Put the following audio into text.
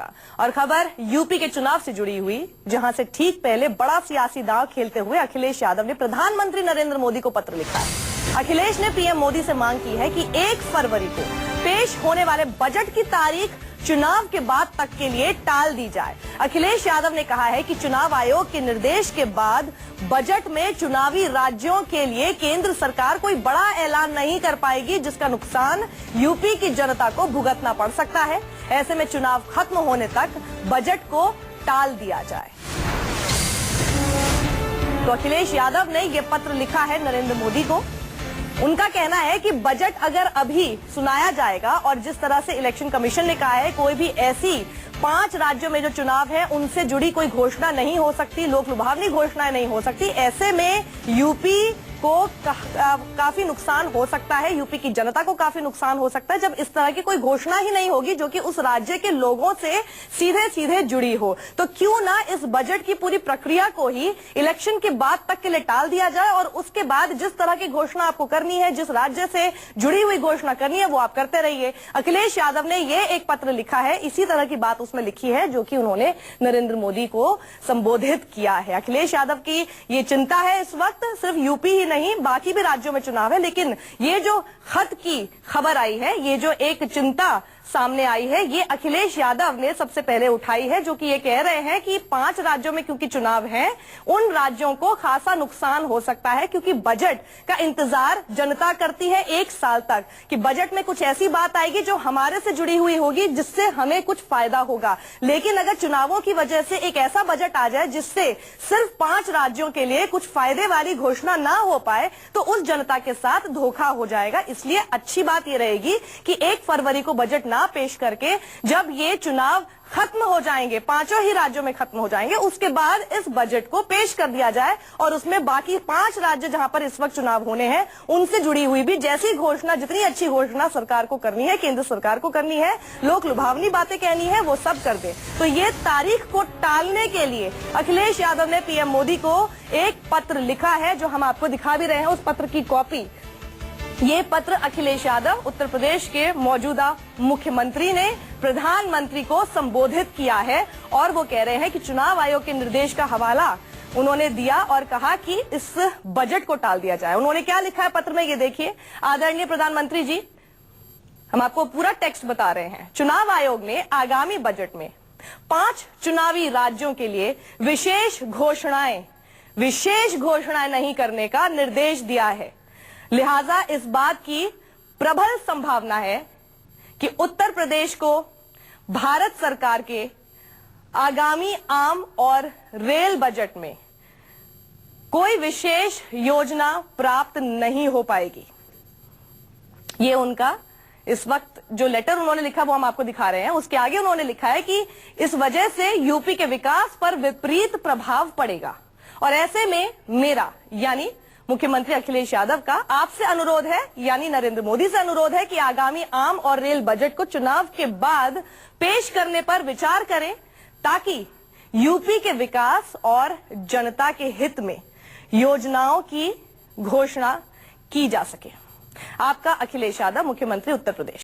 का। और खबर यूपी के चुनाव से जुड़ी हुई, जहां से ठीक पहले बड़ा सियासी दांव खेलते हुए अखिलेश यादव ने प्रधानमंत्री नरेंद्र मोदी को पत्र लिखा है। अखिलेश ने पीएम मोदी से मांग की है कि 1 फरवरी को पेश होने वाले बजट की तारीख चुनाव के बाद तक के लिए टाल दी जाए। अखिलेश यादव ने कहा है कि चुनाव आयोग के निर्देश के बाद बजट में चुनावी राज्यों के लिए केंद्र सरकार कोई बड़ा ऐलान नहीं कर पाएगी, जिसका नुकसान यूपी की जनता को भुगतना पड़ सकता है। ऐसे में चुनाव खत्म होने तक बजट को टाल दिया जाए। तो अखिलेश यादव ने यह पत्र लिखा है नरेंद्र मोदी को। उनका कहना है कि बजट अगर अभी सुनाया जाएगा और जिस तरह से इलेक्शन कमीशन ने कहा है कोई भी ऐसी 5 राज्यों में जो चुनाव है उनसे जुड़ी कोई घोषणा नहीं हो सकती, लोक लुभावनी घोषणाएं नहीं हो सकती। ऐसे में यूपी को काफी नुकसान हो सकता है, यूपी की जनता को काफी नुकसान हो सकता है जब इस तरह की कोई घोषणा ही नहीं होगी जो कि उस राज्य के लोगों से सीधे सीधे जुड़ी हो। तो क्यों ना इस बजट की पूरी प्रक्रिया को ही इलेक्शन के बाद तक के लिए टाल दिया जाए और उसके बाद जिस तरह की घोषणा आपको करनी है, जिस राज्य से जुड़ी हुई घोषणा करनी है, वो आप करते रहिए। अखिलेश यादव ने ये एक पत्र लिखा है, इसी तरह की बात उसमें लिखी है जो कि उन्होंने नरेंद्र मोदी को संबोधित किया है। अखिलेश यादव की ये चिंता है इस वक्त, सिर्फ यूपी ही नहीं बाकी भी राज्यों में चुनाव है, लेकिन ये जो खत की खबर आई है, ये जो एक चिंता सामने आई है, ये अखिलेश यादव ने सबसे पहले उठाई है, जो कि ये कह रहे हैं कि 5 राज्यों में क्योंकि चुनाव है, उन राज्यों को खासा नुकसान हो सकता है क्योंकि बजट का इंतजार जनता करती है 1 साल तक कि बजट में कुछ ऐसी बात आएगी जो हमारे से जुड़ी हुई होगी, जिससे हमें कुछ फायदा होगा। लेकिन अगर चुनावों की वजह से एक ऐसा बजट आ जाए जिससे सिर्फ 5 राज्यों के लिए कुछ फायदे वाली घोषणा ना हो पाए, तो उस जनता के साथ धोखा हो जाएगा। इसलिए अच्छी बात यह रहेगी कि 1 फरवरी को बजट ना पेश करके जब ये चुनाव खत्म हो जाएंगे, 5 ही राज्यों में खत्म हो जाएंगे, उसके बाद इस बजट को पेश कर दिया जाए और उसमें बाकी 5 राज्य जहां पर इस वक्त चुनाव होने हैं उनसे जुड़ी हुई भी जैसी घोषणा, जितनी अच्छी घोषणा सरकार को करनी है, केंद्र सरकार को करनी है, लोक लुभावनी बातें कहनी है, वो सब कर दे। तो ये तारीख को टालने के लिए अखिलेश यादव ने पीएम मोदी को एक पत्र लिखा है, जो हम आपको दिखा भी रहे हैं उस पत्र की कॉपी। ये पत्र अखिलेश यादव उत्तर प्रदेश के मौजूदा मुख्यमंत्री ने प्रधानमंत्री को संबोधित किया है और वो कह रहे हैं कि चुनाव आयोग के निर्देश का हवाला उन्होंने दिया और कहा कि इस बजट को टाल दिया जाए। उन्होंने क्या लिखा है पत्र में, ये देखिए। आदरणीय प्रधानमंत्री जी, हम आपको पूरा टेक्स्ट बता रहे हैं। चुनाव आयोग ने आगामी बजट में 5 चुनावी राज्यों के लिए विशेष घोषणाएं नहीं करने का निर्देश दिया है। लिहाजा इस बात की प्रबल संभावना है कि उत्तर प्रदेश को भारत सरकार के आगामी आम और रेल बजट में कोई विशेष योजना प्राप्त नहीं हो पाएगी। ये उनका इस वक्त जो लेटर उन्होंने लिखा वो हम आपको दिखा रहे हैं। उसके आगे उन्होंने लिखा है कि इस वजह से यूपी के विकास पर विपरीत प्रभाव पड़ेगा और ऐसे में मेरा यानी मुख्यमंत्री अखिलेश यादव का आपसे अनुरोध है, यानी नरेंद्र मोदी से अनुरोध है कि आगामी आम और रेल बजट को चुनाव के बाद पेश करने पर विचार करें ताकि यूपी के विकास और जनता के हित में योजनाओं की घोषणा की जा सके। आपका अखिलेश यादव, मुख्यमंत्री उत्तर प्रदेश।